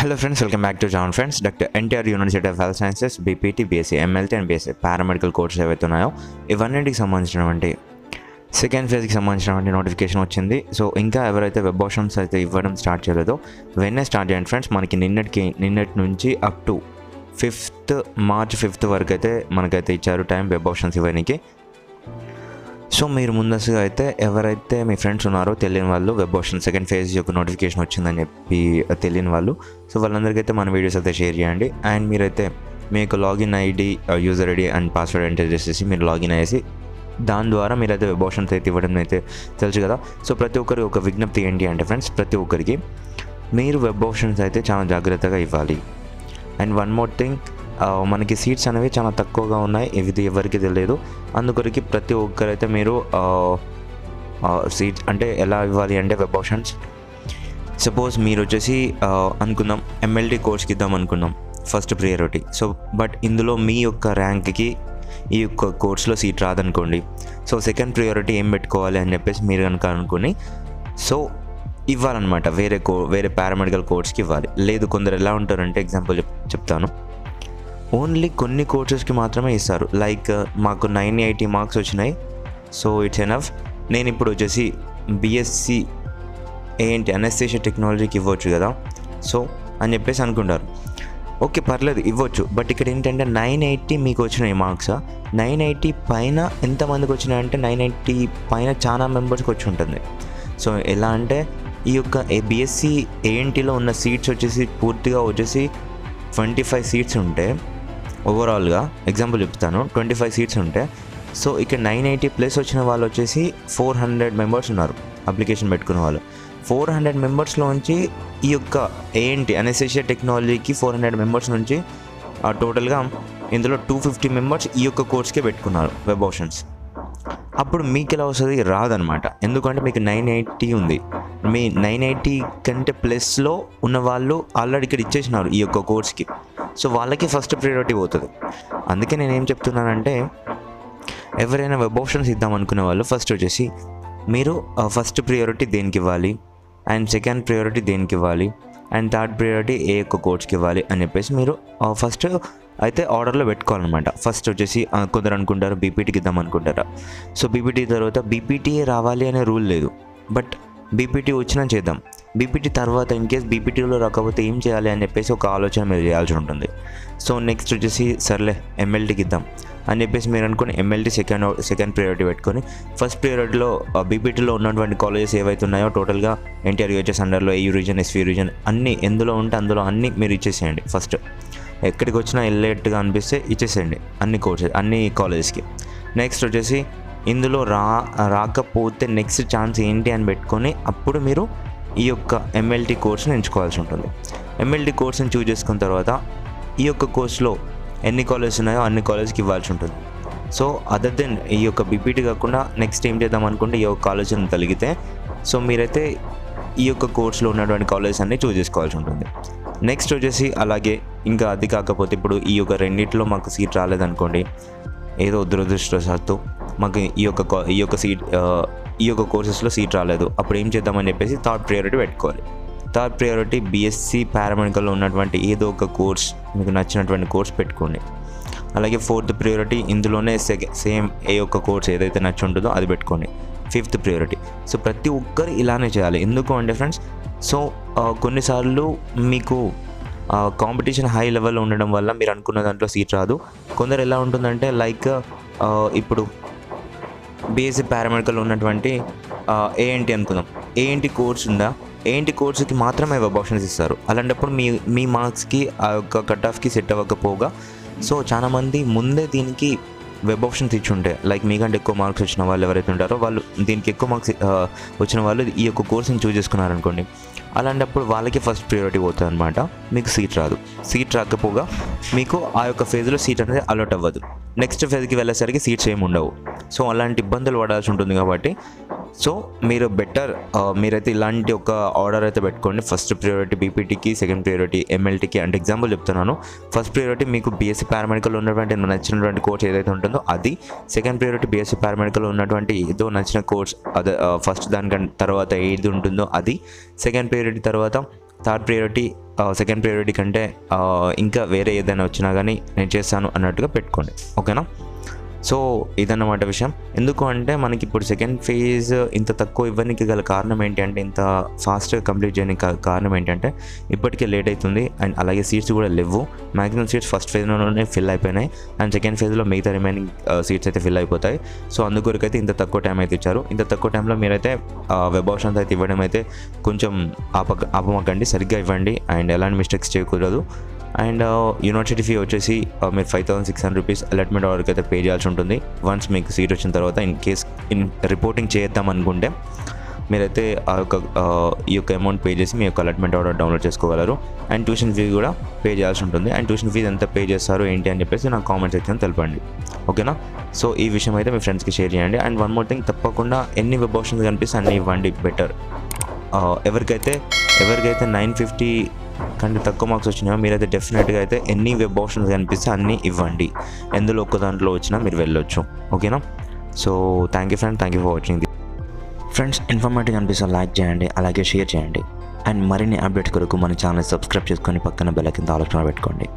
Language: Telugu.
Hello friends, welcome back to John Friends. Dr. NTR University of Health Sciences, BPT, BSc, MLT and BSc paramedical course ఏవైతే ఉన్నాయో ఇవన్నింటికి సంబంధించినటువంటి సెకండ్ ఫేజ్కి సంబంధించినటువంటి నోటిఫికేషన్ వచ్చింది. సో ఇంకా ఎవరైతే వెబ్ ఆప్షన్స్ అయితే ఇవ్వడం స్టార్ట్ చేయలేదో వెన్నే స్టార్ట్ చేయండి ఫ్రెండ్స్. మనకి నిన్నటి నుంచి అప్ టు మార్చ్ 5th వరకు అయితే మనకైతే ఇచ్చారు టైం వెబ్ ఆప్షన్స్ ఇవ్వడానికి. సో మీరు ముందస్తుగా అయితే ఎవరైతే మీ ఫ్రెండ్స్ ఉన్నారో తెలియని వాళ్ళు వెబ్ ఆప్షన్ సెకండ్ ఫేజ్ యొక్క నోటిఫికేషన్ వచ్చిందని చెప్పి తెలియని వాళ్ళు, సో వాళ్ళందరికైతే మన వీడియోస్ అయితే షేర్ చేయండి. అండ్ మీరైతే మీ యొక్క login ID, user ID and password enter చేసేసి మీరు లాగిన్ అయ్యేసి దాని ద్వారా మీరైతే వెబ్ ఆప్షన్స్ అయితే ఇవ్వడం అయితే తెలుసు కదా. సో ప్రతి ఒక్కరికి ఒక విజ్ఞప్తి ఏంటి అంటే ఫ్రెండ్స్, ప్రతి ఒక్కరికి మీరు వెబ్ ఆప్షన్స్ అయితే చాలా జాగ్రత్తగా ఇవ్వాలి. అండ్ వన్ మోర్ థింగ్, మనకి సీట్స్ అనేవి చాలా తక్కువగా ఉన్నాయి, ఇది ఎవరికి తెలియదు. అందుకొరికి ప్రతి ఒక్కరైతే మీరు సీట్స్ అంటే ఎలా ఇవ్వాలి అంటే వెబ్ ఆప్షన్స్ సపోజ్ మీరు వచ్చేసి అనుకుందాం MLT కోర్స్కి ఇద్దాం అనుకున్నాం ఫస్ట్ ప్రియారిటీ. సో బట్ ఇందులో మీ యొక్క ర్యాంక్కి ఈ యొక్క కోర్స్లో సీట్ రాదనుకోండి. సో సెకండ్ ప్రియారిటీ ఏం పెట్టుకోవాలి అని చెప్పేసి మీరు కనుక అనుకుని సో ఇవ్వాలన్నమాట, వేరే పారామెడికల్ కోర్స్కి ఇవ్వాలి. లేదు కొందరు ఎలా ఉంటారంటే ఎగ్జాంపుల్ చెప్తాను, ఓన్లీ కొన్ని కోర్సెస్కి మాత్రమే ఇస్తారు. లైక్ మాకు 980 మార్క్స్ వచ్చినాయి, సో ఇట్స్ ఎనఫ్, నేను ఇప్పుడు వచ్చేసి BSc అనెస్థీషియా టెక్నాలజీకి ఇవ్వచ్చు కదా సో అని చెప్పేసి అనుకుంటారు. ఓకే పర్లేదు ఇవ్వచ్చు, బట్ ఇక్కడ ఏంటంటే 980 మీకు వచ్చినాయి మార్క్స్, 980 పైన ఎంతమందికి వచ్చినాయంటే 980 పైన చాలా మెంబర్స్కి వచ్చి ఉంటుంది. సో ఎలా అంటే ఈ యొక్క BSc ANTలో ఉన్న సీట్స్ వచ్చేసి పూర్తిగా వచ్చేసి 25 సీట్స్ ఉంటే ఓవరాల్గా ఎగ్జాంపుల్ చెప్తాను, 25 సీట్స్ ఉంటే సో ఇక్కడ 980 ప్లస్ వచ్చిన వాళ్ళు వచ్చేసి 400 మెంబర్స్ ఉన్నారు అప్లికేషన్ పెట్టుకున్న వాళ్ళు. 400 మెంబర్స్లోంచి ఈ యొక్క అనెస్థీషియా టెక్నాలజీకి 400 మెంబర్స్ నుంచి టోటల్గా ఇందులో 250 మెంబర్స్ ఈ యొక్క కోర్స్కే పెట్టుకున్నారు వెబ్ ఆప్షన్స్. అప్పుడు మీకు ఎలా వస్తుంది? రాదనమాట. ఎందుకంటే మీకు 980 ఉంది, మీ 980 కంటే ప్లస్లో ఉన్న వాళ్ళు ఆల్రెడీ ఇక్కడ ఇచ్చేసినారు ఈ యొక్క కోర్స్కి, సో వాళ్ళకి ఫస్ట్ ప్రియారిటీ పోతుంది. అందుకే నేను ఏం చెప్తున్నానంటే ఎవరైనా వెబ్ ఆప్షన్స్ ఇద్దాం అనుకునే వాళ్ళు ఫస్ట్ వచ్చేసి మీరు ఫస్ట్ ప్రియారిటీ దేనికి ఇవ్వాలి, అండ్ సెకండ్ ప్రియారిటీ దేనికి ఇవ్వాలి, అండ్ థర్డ్ ప్రియారిటీ ఏ యొక్క కోర్స్కి ఇవ్వాలి అని చెప్పేసి మీరు ఫస్ట్ అయితే ఆర్డర్లో పెట్టుకోవాలన్నమాట. ఫస్ట్ వచ్చేసి కొందరు అనుకుంటారు BPTకి ఇద్దాం అనుకుంటారా, సో BPT తర్వాత BPTయే రావాలి అనే రూల్ లేదు, బట్ BPT వచ్చినా చేద్దాం. BPT తర్వాత ఇన్ కేస్ BPTలో రాకపోతే ఏం చేయాలి అని చెప్పేసి ఒక ఆలోచన మీరు చేయాల్సి ఉంటుంది. సో నెక్స్ట్ వచ్చేసి సర్లే MLTకి ఇద్దాం అని చెప్పేసి మీరు అనుకుని MLT సెకండ్ ప్రియారిటీ పెట్టుకొని ఫస్ట్ ప్రియారిటీలో BPTలో ఉన్నటువంటి కాలేజెస్ ఏవైతే ఉన్నాయో టోటల్గా NTR UHS అండర్లో AU reason, SV reason అన్నీ ఎందులో ఉంటే అందులో అన్నీ మీరు ఇచ్చేసేయండి. ఫస్ట్ ఎక్కడికి వచ్చినా వెళ్ళేట్టుగా అనిపిస్తే ఇచ్చేసేయండి అన్ని కాలేజెస్కి. నెక్స్ట్ వచ్చేసి ఇందులో రాకపోతే నెక్స్ట్ ఛాన్స్ ఏంటి అని పెట్టుకొని అప్పుడు మీరు ఈ యొక్క MLT కోర్స్ని ఎంచుకోవాల్సి ఉంటుంది. MLT కోర్స్ని చూజ్ చేసుకున్న తర్వాత ఈ యొక్క కోర్స్లో ఎన్ని కాలేజెస్ ఉన్నాయో అన్ని కాలేజ్కి ఇవ్వాల్సి ఉంటుంది. సో అదర్ దెన్ ఈ యొక్క BPT కాకుండా నెక్స్ట్ ఏం చేద్దాం అనుకుంటే ఈ యొక్క కాలేజీని కలిగితే సో మీరైతే ఈ యొక్క కోర్స్లో ఉన్నటువంటి కాలేజెస్ అన్నీ చూజ్ చేసుకోవాల్సి ఉంటుంది. నెక్స్ట్ వచ్చేసి అలాగే ఇంకా అది కాకపోతే ఇప్పుడు ఈ యొక్క రెండిట్లో మాకు సీట్ రాలేదనుకోండి, ఏదో దురదృష్టవశాత్తు మాకు ఈ యొక్క కోర్సెస్లో సీట్ రాలేదు, అప్పుడు ఏం చేద్దామని చెప్పేసి థర్డ్ ప్రియారిటీ పెట్టుకోవాలి. థర్డ్ ప్రియారిటీ BSc పారామెడికల్లో ఉన్నటువంటి ఏదో ఒక కోర్స్, మీకు నచ్చినటువంటి కోర్స్ పెట్టుకోండి. అలాగే ఫోర్త్ ప్రియారిటీ ఇందులోనే సేమ్ ఏ ఒక్క కోర్స్ ఏదైతే నచ్చి ఉంటుందో అది పెట్టుకోండి. Fifth priority. సో ప్రతి ఒక్కరు ఇలానే చేయాలి. ఎందుకు అంటే ఫ్రెండ్స్, సో కొన్నిసార్లు మీకు కాంపిటీషన్ హై లెవెల్లో ఉండడం వల్ల మీరు అనుకున్న దాంట్లో సీట్ రాదు. కొందరు ఎలా ఉంటుందంటే లైక్ ఇప్పుడు BSc పారామెడికల్ ఉన్నటువంటి ANT అనుకుందాం, ANT కోర్స్ ఉందా, ANT కోర్సుకి మాత్రమే వెబ్ ఆప్షన్స్ ఇస్తారు. అలాంటప్పుడు మీ మార్క్స్కి ఆ యొక్క కట్ ఆఫ్కి సెట్ అవ్వకపోగా సో చాలామంది ముందే దీనికి వెబ్ ఆప్షన్స్ ఇచ్చుంటే లైక్ మీకంటే ఎక్కువ మార్క్స్ వచ్చిన వాళ్ళు ఎవరైతే ఉంటారో వాళ్ళు దీనికి ఎక్కువ మార్క్స్ వచ్చిన వాళ్ళు ఈ యొక్క కోర్స్ని చూస్ చేసుకున్నారనుకోండి, అలాంటప్పుడు వాళ్ళకి ఫస్ట్ ప్రియారిటీ పోతుంది అనమాట. మీకు సీట్ రాదు. సీట్ రాకపోగా మీకు ఆ యొక్క ఫేజ్లో సీట్ అనేది అలాట్ అవ్వదు. నెక్స్ట్ ఫేజ్కి వెళ్ళేసరికి సీట్స్ ఏమి ఉండవు. సో అలాంటి ఇబ్బందులు పడాల్సి ఉంటుంది. కాబట్టి సో మీరు మీరైతే ఇలాంటి ఒక ఆర్డర్ అయితే పెట్టుకోండి. ఫస్ట్ ప్రియారిటీ BPTకి, సెకండ్ ప్రియారిటీ MLTకి. అంటే ఎగ్జాంపుల్ చెప్తున్నాను, ఫస్ట్ ప్రియారిటీ మీకు BSc పారామెడికల్ ఉన్నటువంటి నచ్చినటువంటి కోర్స్ ఏదైతే ఉంటుందో అది, సెకండ్ ప్రియారిటీ BSc పారామెడికల్ ఉన్నటువంటి ఏదో నచ్చిన కోర్స్ అదే ఫస్ట్ దానికంటే తర్వాత ఏది ఉంటుందో అది, సెకండ్ ప్రియారిటీ తర్వాత థర్డ్ ప్రియారిటీ సెకండ్ ప్రియారిటీ కంటే ఇంకా వేరే ఏదైనా వచ్చినా కానీ నేను చేస్తాను అన్నట్టుగా పెట్టుకోండి. ఓకేనా? సో ఇదన్నమాట విషయం. ఎందుకు అంటే మనకి ఇప్పుడు సెకండ్ ఫేజ్ ఇంత తక్కువ ఇవ్వడానికి గల కారణం ఏంటి అంటే, ఇంత ఫాస్ట్గా కంప్లీట్ చేయడానికి కారణం ఏంటంటే ఇప్పటికే లేట్ అవుతుంది అండ్ అలాగే సీట్స్ కూడా లేవు. మ్యాక్సిమం సీట్స్ ఫస్ట్ ఫేజ్లోనే ఫిల్ అయిపోయినాయి అండ్ సెకండ్ ఫేజ్లో మిగతా రిమైనింగ్ సీట్స్ అయితే ఫిల్ అయిపోతాయి. సో అందుకొరకు అయితే ఇంత తక్కువ టైం అయితే ఇచ్చారు. ఇంత తక్కువ టైంలో మీరైతే వెబ్ ఆప్షన్స్ అయితే ఇవ్వడం అయితే కొంచెం ఆపమాకండి, సరిగ్గా ఇవ్వండి అండ్ ఎలాంటి మిస్టేక్స్ చేయకూడదు. అండ్ యూనివర్సిటీ ఫీ వచ్చేసి మీరు 5,600 రూపీస్ అలాట్మెంట్ ఆర్డర్కి అయితే పే చేయాల్సి ఉంటుంది. వన్స్ మీకు సీట్ వచ్చిన తర్వాత ఇన్ కేస్ రిపోర్టింగ్ చేద్దాం అనుకుంటే మీరైతే ఈ యొక్క అమౌంట్ పే చేసి మీ యొక్క అలాట్మెంట్ ఆర్డర్ డౌన్లోడ్ చేసుకోగలరు. అండ్ ట్యూషన్ ఫీ కూడా పే చేయాల్సి ఉంటుంది. అండ్ ట్యూషన్ ఫీజు ఎంత పే చేస్తారు ఏంటి అని చెప్పేసి నాకు కామెంట్ సెక్షన్ తెలపండి. ఓకేనా? సో ఈ విషయం అయితే మీ ఫ్రెండ్స్కి షేర్ చేయండి. అండ్ వన్ మోర్ థింగ్, తప్పకుండా ఎన్ని వెబ్ ఆప్షన్స్ కనిపిస్తే అన్నీ ఇవ్వండి, బెటర్. ఎవరికైతే 950 కంటే తక్కువ మార్క్స్ వచ్చినాయో మీరైతే డెఫినెట్గా అయితే ఎన్ని వెబ్ ఆప్షన్స్ కనిపిస్తే అన్నీ ఇవ్వండి. ఎందులో ఒక్క దాంట్లో వచ్చినా మీరు వెళ్ళొచ్చు. ఓకేనా? So thank you for watching. Friends, informative అనిపిస్తే లైక్ చేయండి, అలాగే షేర్ చేయండి. అండ్ మరిన్ని అప్డేట్స్ కొరకు మన ఛానల్ సబ్స్క్రైబ్ చేసుకొని పక్కన బెల్ కింద ఆలోచన పెట్టుకోండి.